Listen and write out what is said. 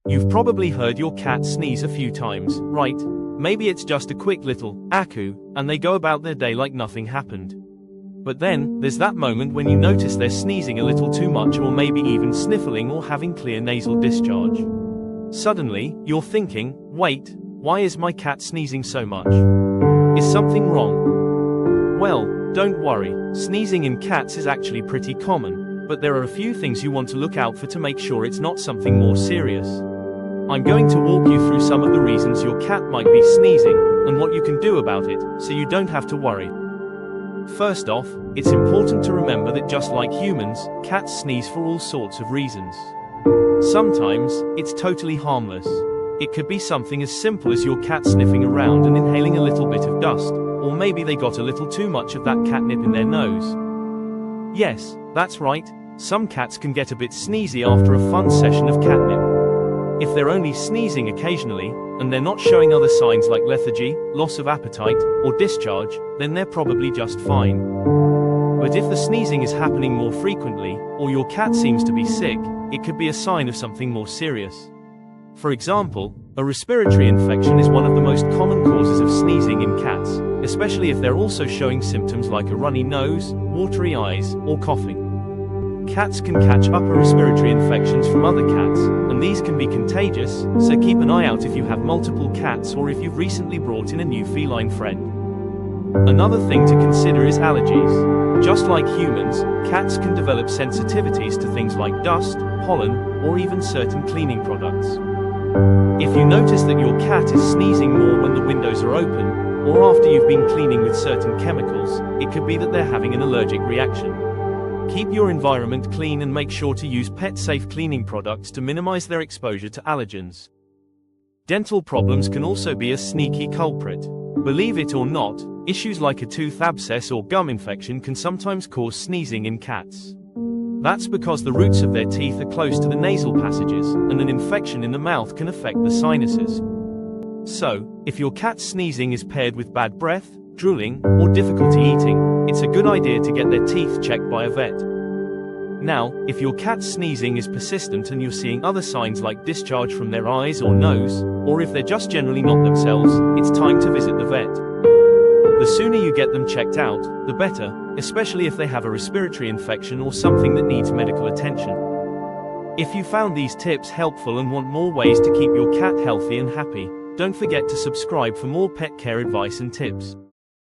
You've probably heard your cat sneeze a few times, right? Maybe it's just a quick little "acoo," and they go about their day like nothing happened. But then, there's that moment when you notice they're sneezing a little too much, or maybe even sniffling or having clear nasal discharge. Suddenly, you're thinking, wait, why is my cat sneezing so much? Is something wrong? Well, don't worry, sneezing in cats is actually pretty common, but there are a few things you want to look out for to make sure it's not something more serious. I'm going to walk you through some of the reasons your cat might be sneezing, and what you can do about it, so you don't have to worry. First off, it's important to remember that just like humans, cats sneeze for all sorts of reasons. Sometimes, it's totally harmless. It could be something as simple as your cat sniffing around and inhaling a little bit of dust, or maybe they got a little too much of that catnip in their nose. Yes, that's right, some cats can get a bit sneezy after a fun session of catnip. If they're only sneezing occasionally, and they're not showing other signs like lethargy, loss of appetite, or discharge, then they're probably just fine. But if the sneezing is happening more frequently, or your cat seems to be sick, it could be a sign of something more serious. For example, a respiratory infection is one of the most common causes of sneezing in cats, especially if they're also showing symptoms like a runny nose, watery eyes, or coughing. Cats can catch upper respiratory infections from other cats, and these can be contagious, so keep an eye out if you have multiple cats or if you've recently brought in a new feline friend. Another thing to consider is allergies. Just like humans, cats can develop sensitivities to things like dust, pollen, or even certain cleaning products. If you notice that your cat is sneezing more when the windows are open, or after you've been cleaning with certain chemicals, it could be that they're having an allergic reaction. Keep your environment clean and make sure to use pet-safe cleaning products to minimize their exposure to allergens. Dental problems can also be a sneaky culprit. Believe it or not, issues like a tooth abscess or gum infection can sometimes cause sneezing in cats. That's because the roots of their teeth are close to the nasal passages, and an infection in the mouth can affect the sinuses. So, if your cat's sneezing is paired with bad breath, drooling, or difficulty eating, it's a good idea to get their teeth checked by a vet. Now, if your cat's sneezing is persistent and you're seeing other signs like discharge from their eyes or nose, or if they're just generally not themselves, it's time to visit the vet. The sooner you get them checked out, the better, especially if they have a respiratory infection or something that needs medical attention. If you found these tips helpful and want more ways to keep your cat healthy and happy, don't forget to subscribe for more pet care advice and tips.